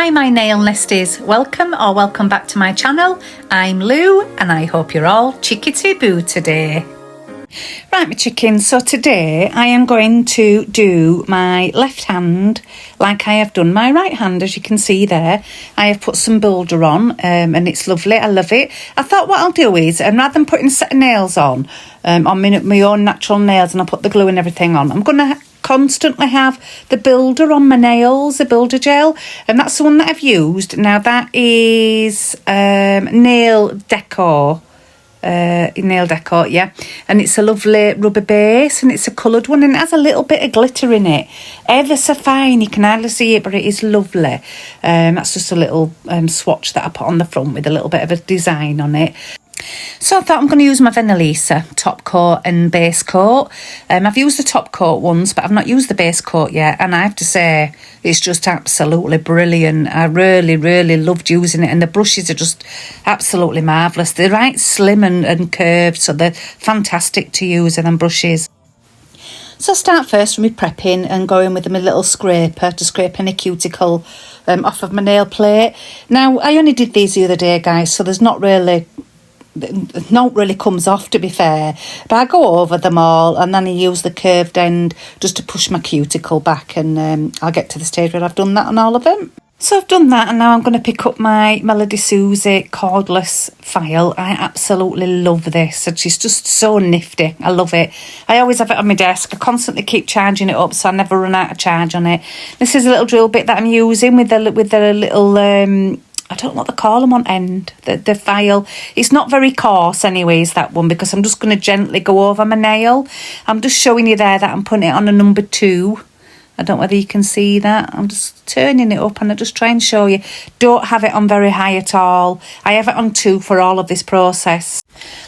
Hi my nail nesties, welcome back to my channel. I'm Lou and I hope you're all chickety boo today. Right my chickens, so today I am going to do my left hand like I have done my right hand. As you can see there, I have put some builder on and it's lovely, I love it. I thought what I'll do is, rather than putting a set of nails on my own natural nails and I'll put the glue and everything on, I'm going to constantly have the builder on my nails, the builder gel, and that's the one that I've used. Now that is Nail Deco. Nail Deco, yeah, and it's a lovely rubber base and it's a coloured one and it has a little bit of glitter in it, ever so fine, you can hardly see it, but it is lovely. That's just a little swatch that I put on the front with a little bit of a design on it. So I thought I'm going to use my Venalisa top coat and base coat. I've used the top coat once, but I've not used the base coat yet, and I have to say it's just absolutely brilliant. I really loved using it, and the brushes are just absolutely marvellous. They're right slim and curved, so they're fantastic to use in them brushes. So I start first with my prepping and going with my little scraper to scrape any cuticle off of my nail plate. Now I only did these the other day, guys, so there's not really comes off, to be fair, but I go over them all and then I use the curved end just to push my cuticle back, and I'll get to the stage where I've done that on all of them. So I've done that, and now I'm going to pick up my Melody Susie cordless file. I absolutely love this, and she's just so nifty. I love it. I always have it on my desk. I constantly keep charging it up, so I never run out of charge on it. This is a little drill bit that I'm using with the little I don't know what they call them on end, the file. It's not very coarse anyways, that one, because I'm just going to gently go over my nail. I'm just showing you there that I'm putting it on a number 2. I don't know whether you can see that. I'm just turning it up and I just try and show you. Don't have it on very high at all. I have it on 2 for all of this process.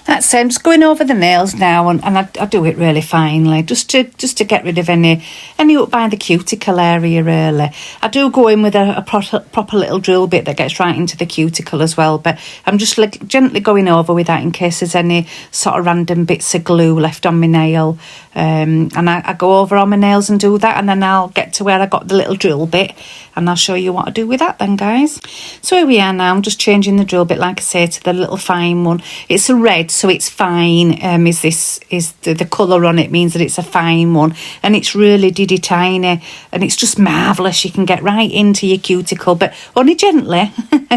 That's it. I'm just going over the nails now, and I do it really finely, just to get rid of any up by the cuticle area, really. I do go in with a proper little drill bit that gets right into the cuticle as well, but I'm just gently going over with that in case there's any sort of random bits of glue left on my nail. And I go over on my nails and do that, and then I'll get to where I got the little drill bit and I'll show you what I do with that then, guys. So here we are now. I'm just changing the drill bit, like I say, to the little fine one. It's a red, so it's fine. Is the colour on it means that it's a fine one, and it's really diddy tiny, and it's just marvellous. You can get right into your cuticle, but only gently.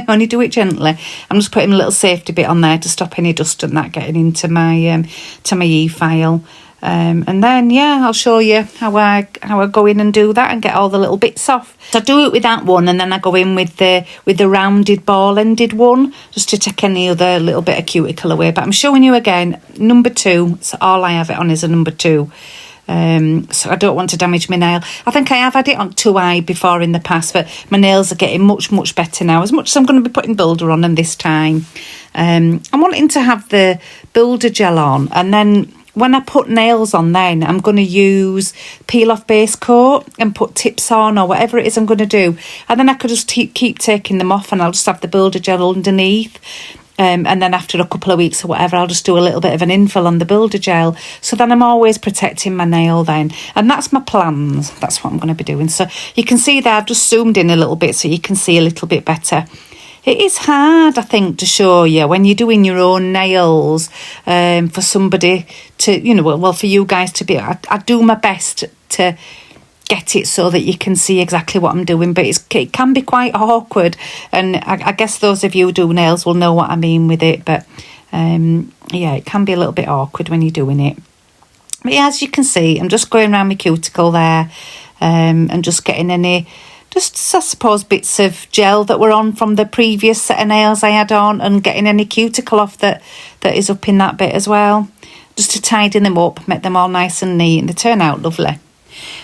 Only do it gently. I'm just putting a little safety bit on there to stop any dust and that getting into my to my e-file. And then I'll show you how I go in and do that and get all the little bits off. So I do it with that one, and then I go in with the rounded ball ended one just to take any other little bit of cuticle away. But I'm showing you again number 2. So all I have it on is a number 2. So I don't want to damage my nail. I think I have had it on 2i before in the past, but my nails are getting much better now, as much as I'm going to be putting builder on them this time. I'm wanting to have the builder gel on, and then when I put nails on, then I'm going to use peel off base coat and put tips on or whatever it is I'm going to do, and then I could just keep taking them off and I'll just have the builder gel underneath. And then after a couple of weeks or whatever, I'll just do a little bit of an infill on the builder gel, so then I'm always protecting my nail then. And that's my plans. That's what I'm going to be doing. So you can see there, I've just zoomed in a little bit so you can see a little bit better. It is hard, I think, to show you when you're doing your own nails, for somebody to, for you guys to be. I do my best to get it so that you can see exactly what I'm doing, but it can be quite awkward, and I guess those of you who do nails will know what I mean with it, but it can be a little bit awkward when you're doing it. But as you can see, I'm just going around my cuticle there, and just getting any, I suppose, bits of gel that were on from the previous set of nails I had on, and getting any cuticle off that is up in that bit as well, just to tidy them up, make them all nice and neat, and they turn out lovely.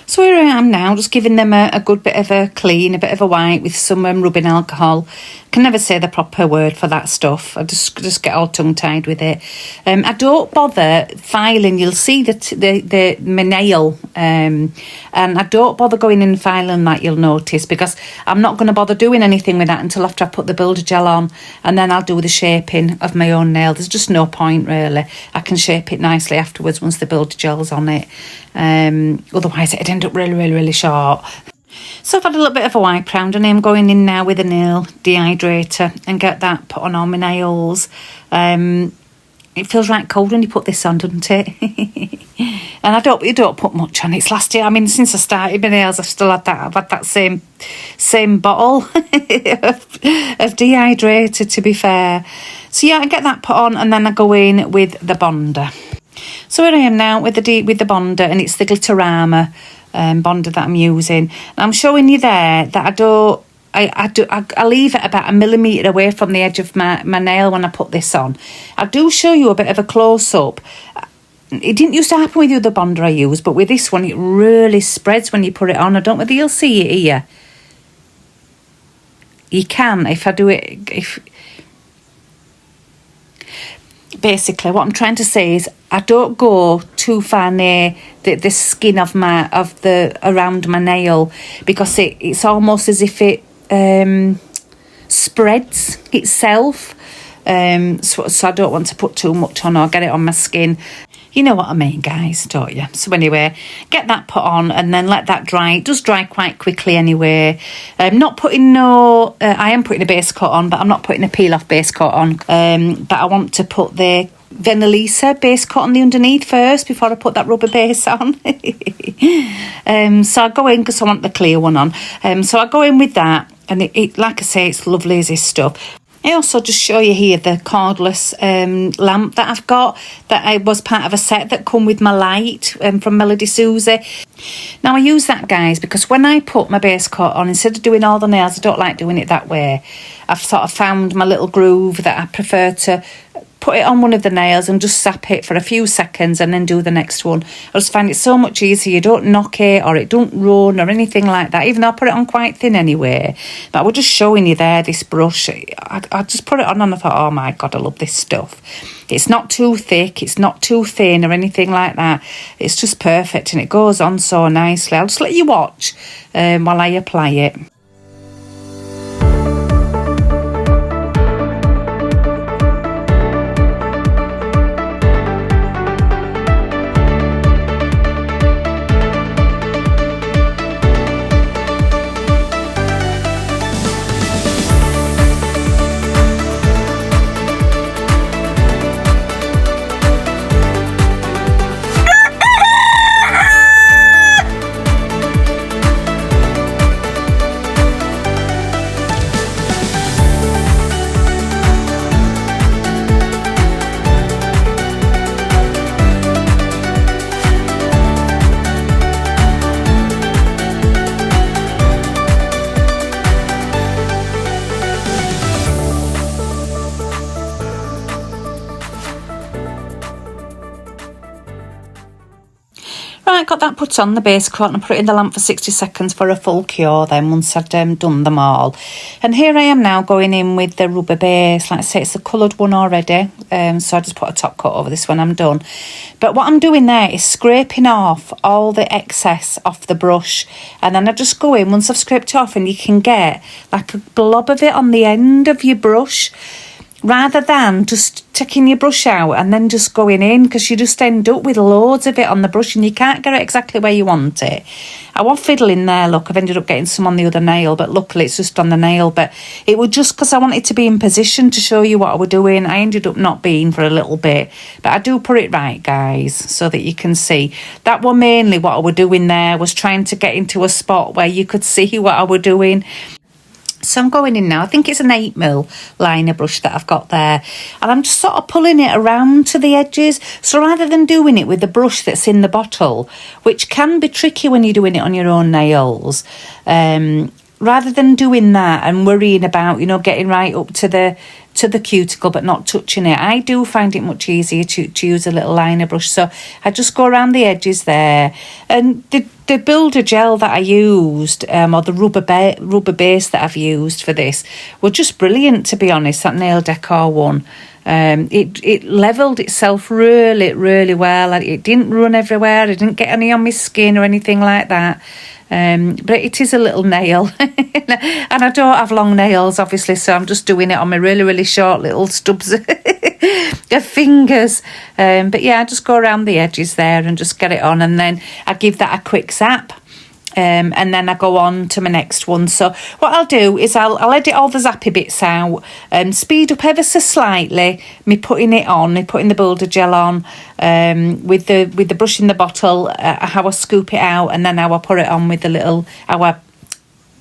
So here I am now, just giving them a good bit of a clean, a bit of a wipe with some rubbing alcohol. Can never say the proper word for that stuff. I just get all tongue-tied with it. I don't bother filing. You'll see my nail, and I don't bother going in and filing that, you'll notice, because I'm not going to bother doing anything with that until after I put the builder gel on, and then I'll do the shaping of my own nail. There's just no point, really. I can shape it nicely afterwards once the builder gel's on it. Otherwise it'd end up really short. So I've had a little bit of a wipe round and I'm going in now with a nail dehydrator and get that put on all my nails. It feels right cold when you put this on, doesn't it? And you don't put much on. It's lasted, I mean, since I started my nails, I've had that same bottle of dehydrator, to be fair. So yeah, I get that put on and then I go in with the bonder. So here I am now with the bonder, and it's the Glitterama bonder that I'm using. And I'm showing you there that I leave it about 1 millimetre away from the edge of my nail when I put this on. I do show you a bit of a close-up. It didn't used to happen with the other bonder I use, but with this one it really spreads when you put it on. I don't know whether you'll see it here. You can if I do it. Basically, what I'm trying to say is I don't go too far near the skin of around my nail, because it's almost as if it spreads itself. So I don't want to put too much on or get it on my skin. You know what I mean, guys, don't you? So anyway, get that put on and then let that dry. It does dry quite quickly anyway. Not putting I am putting a base coat on, but I'm not putting a peel-off base coat on. But I want to put the Venalisa base coat on the underneath first before I put that rubber base on. So I go in because I want the clear one on. So I go in with that, and it like I say, it's lovely as this stuff. I also just show you here the cordless lamp that I've got, that I was part of a set that come with my light from Melody Susie. Now I use that, guys, because when I put my base coat on, instead of doing all the nails, I don't like doing it that way. I've sort of found my little groove that I prefer to put it on one of the nails and just sap it for a few seconds and then do the next one. I just find it so much easier. You don't knock it or it don't run or anything like that, even though I put it on quite thin anyway. But I was just showing you there, this brush. I just put it on and I thought, oh my God, I love this stuff. It's not too thick, it's not too thin or anything like that. It's just perfect and it goes on so nicely. I'll just let you watch while I apply it. Right, got that put on the base coat and I put it in the lamp for 60 seconds for a full cure then once I'd done them all. And here I am now going in with the rubber base. Like I say, it's a coloured one already, so I just put a top coat over this when I'm done. But what I'm doing there is scraping off all the excess off the brush, and then I just go in once I've scraped it off, and you can get like a blob of it on the end of your brush, rather than just taking your brush out and then just going in, because you just end up with loads of it on the brush and you can't get it exactly where you want it. I was fiddling there, look, I've ended up getting some on the other nail, but luckily it's just on the nail. But it was just because I wanted to be in position to show you what I was doing. I ended up not being for a little bit, but I do put it right, guys, so that you can see. That was mainly what I was doing there, was trying to get into a spot where you could see what I was doing. So I'm going in now. I think it's an 8mm liner brush that I've got there. And I'm just sort of pulling it around to the edges. So rather than doing it with the brush that's in the bottle, which can be tricky when you're doing it on your own nails, rather than doing that and worrying about, you know, getting right up to the cuticle but not touching it, I do find it much easier to use a little liner brush. So I just go around the edges there. And the builder gel that I used, or the rubber base that I've used for this, were just brilliant, to be honest, that Nail Deco one. It levelled itself really, really well. It didn't run everywhere. I didn't get any on my skin or anything like that. But it is a little nail. And I don't have long nails, obviously, so I'm just doing it on my really, really short little stubs of fingers. But yeah, I just go around the edges there and just get it on, and then I give that a quick zap. and then I go on to my next one. So what I'll do is I'll edit all the zappy bits out, speed up ever so slightly me putting it on, me putting the boulder gel on, with the brush in the bottle, how I scoop it out, and then how I put it on with the little, how I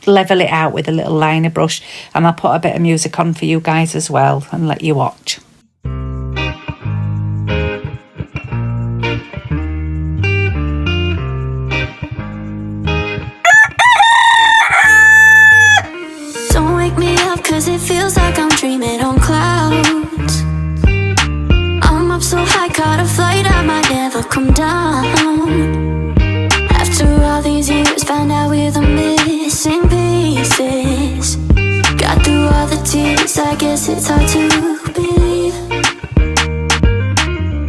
level it out with a little liner brush. And I'll put a bit of music on for you guys as well and let you watch. Cause it feels like I'm dreaming on clouds. I'm up so high, caught a flight, I might never come down. After all these years, found out we're the missing pieces. Got through all the tears, I guess it's hard to believe.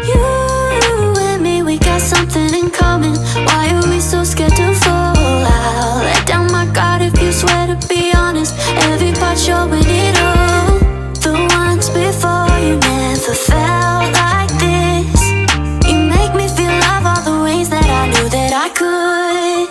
You and me, we got something in common. Why are we so scared to fall? I'll let down my guard if you swear to be honest. Every part showing it all. The ones before you never felt like this. You make me feel love all the ways that I knew that I could.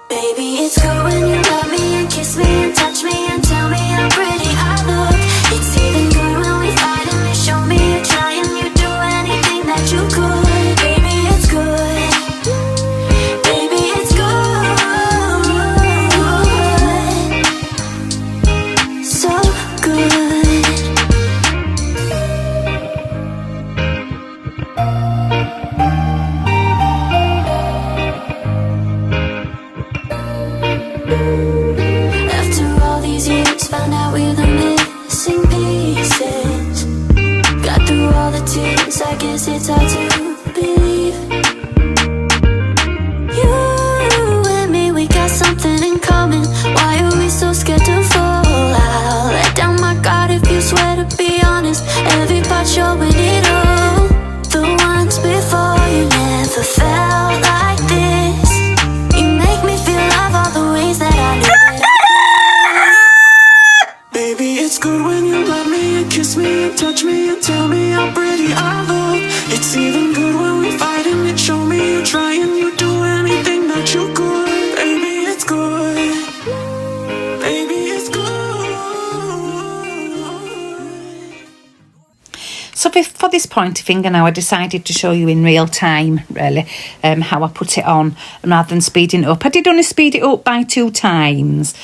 Baby, it's good when you love me and kiss me and touch me and tell me how pretty I look. It's even good when we fight and you show me you're trying, you do anything that you could. Baby, it's good. Baby, it's good. So good. After all these years, found out we're the missing pieces. Got through all the tears, I guess it's hard to believe. You and me, we got something in common. Why are we so scared to fall? I'll let down my guard if you swear to be honest. Every part showing it all. The ones before you never felt like this. You make me feel love all the ways that I knew that I could. Baby, it's good when you love me and kiss me and touch me and tell me how pretty I look. It's even good when we fight and you show me you try and you do anything that you could. Baby, it's good. Baby, it's good. So for this pointy finger now, I decided to show you in real time, really, how I put it on rather than speeding it up. I did only speed it up by 2 times,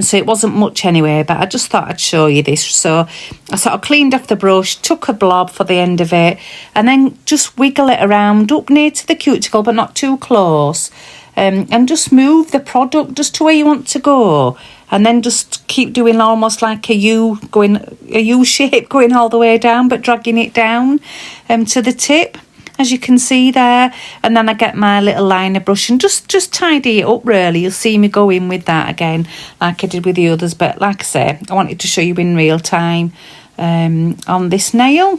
so it wasn't much anyway, but I just thought I'd show you this. So I sort of cleaned off the brush, took a blob for the end of it, and then just wiggle it around up near to the cuticle, but not too close, and just move the product just to where you want to go. And then just keep doing almost like a U shape going all the way down, but dragging it down to the tip, as you can see there. And then I get my little liner brush and just tidy it up, really. You'll see me go in with that again, like I did with the others. But like I say, I wanted to show you in real time on this nail.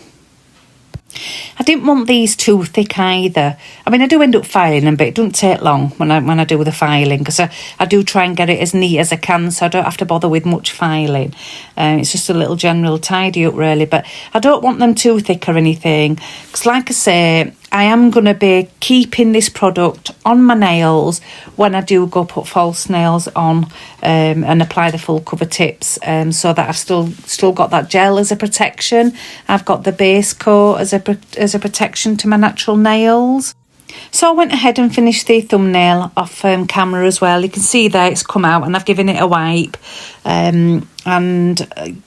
I didn't want these too thick either. I mean, I do end up filing them, but it doesn't take long when I do the filing, because I do try and get it as neat as I can, so I don't have to bother with much filing. It's just a little general tidy up, really, but I don't want them too thick or anything, because like I say, I am going to be keeping this product on my nails when I do go put false nails on and apply the full cover tips, so that I've still got that gel as a protection. I've got the base coat as a protection to my natural nails. So I went ahead and finished the thumbnail off camera as well. You can see there it's come out, and I've given it a wipe and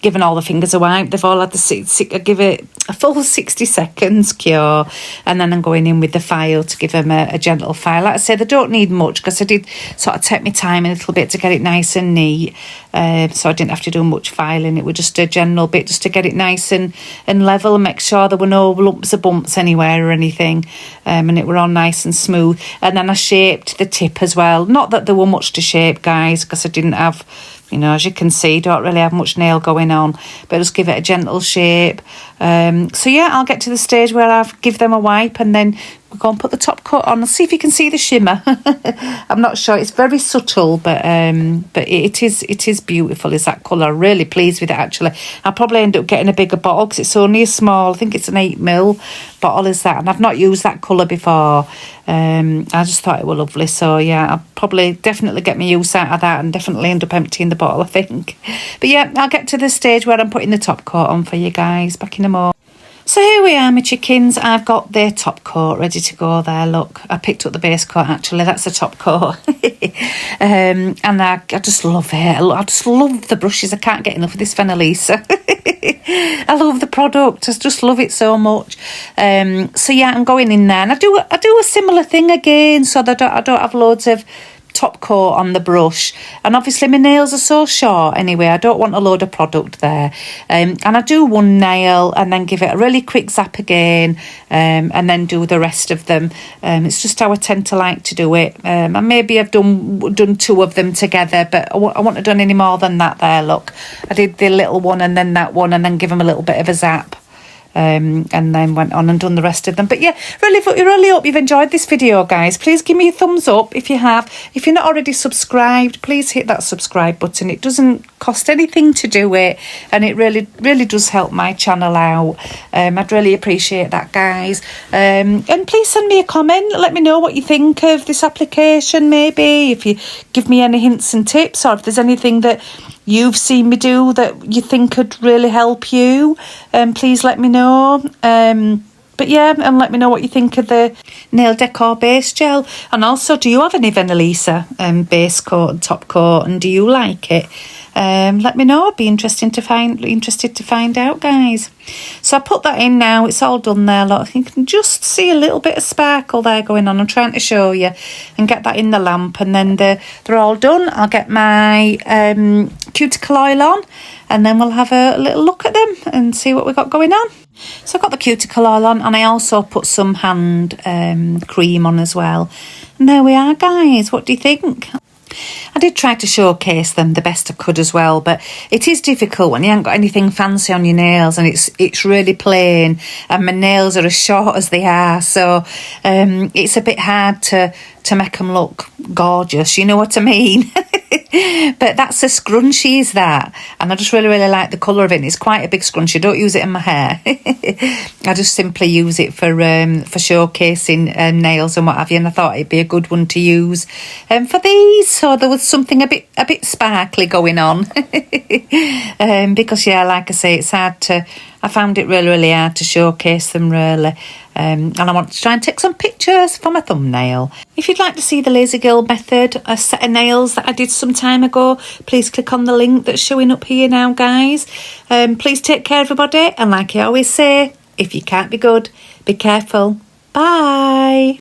given all the fingers a wipe. They've all had I give it a full 60 seconds cure, and then I'm going in with the file to give them a gentle file. Like I said, they don't need much, because I did sort of take my time a little bit to get it nice and neat, so I didn't have to do much filing. It was just a general bit just to get it nice and level, and make sure there were no lumps or bumps anywhere or anything, and it were all nice and smooth. And then I shaped the tip as well. Not that there were much to shape, guys, because I didn't have, as you can see, don't really have much nail going on, but just give it a gentle shape. So yeah, I'll get to the stage where I've give them a wipe and then go and put the top coat on and see if you can see the shimmer. I'm not sure, it's very subtle, but it is beautiful, is that colour. Really pleased with it actually. I'll probably end up getting a bigger bottle because it's only a small, I think it's an 8ml bottle is that, and I've not used that colour before. I just thought it was lovely, so yeah, I'll probably definitely get my use out of that and definitely end up emptying the bottle, I think. But yeah, I'll get to the stage where I'm putting the top coat on for you guys back in a moment. So here we are, my chickens. I've got the top coat ready to go there. Look, I picked up the base coat actually. That's the top coat. And I just love it. I just love the brushes. I can't get enough of this Venalisa. I love the product. I just love it so much. So yeah, I'm going in there and I do a similar thing again, so that I don't have loads of top coat on the brush, and obviously my nails are so short anyway, I don't want a load of product there, and I do one nail and then give it a really quick zap again, and then do the rest of them. It's just how I tend to like to do it, and maybe I've done two of them together, but I wouldn't have done any more than that there. Look, I did the little one and then that one and then give them a little bit of a zap. And then went on and done the rest of them. But yeah, really hope you've enjoyed this video, guys. Please give me a thumbs up if you have. If you're not already subscribed, please hit that subscribe button. It doesn't cost anything to do it, and it really does help my channel out. I'd really appreciate that, guys. And please send me a comment. Let me know what you think of this application, maybe if you give me any hints and tips, or if there's anything that you've seen me do that you think could really help you, please let me know. But yeah, and let me know what you think of the Nail Deco base gel, and also, do you have any Venalisa base coat and top coat, and do you like it? Let me know. I'd be interested to find out, guys. So I put that in now. It's all done there. Look, you can just see a little bit of sparkle there going on. I'm trying to show you, and get that in the lamp, and then they're all done. I'll get my cuticle oil on, and then we'll have a little look at them and see what we got going on. So I've got the cuticle oil on, and I also put some hand cream on as well. And there we are, guys. What do you think? I did try to showcase them the best I could as well, but it is difficult when you haven't got anything fancy on your nails, and it's really plain, and my nails are as short as they are, so it's a bit hard to make them look gorgeous, you know what I mean? But that's a scrunchie, is that, and I just really like the colour of it. It's quite a big scrunchie. I don't use it in my hair. I just simply use it for showcasing nails and what have you, and I thought it'd be a good one to use for these, so there was something a bit sparkly going on. Because yeah, like I say, I found it really hard to showcase them really. And I want to try and take some pictures for my thumbnail. If you'd like to see the Lazy Girl method, a set of nails that I did some time ago, please click on the link that's showing up here now, guys. Please take care, everybody, and like I always say, if you can't be good, be careful. Bye.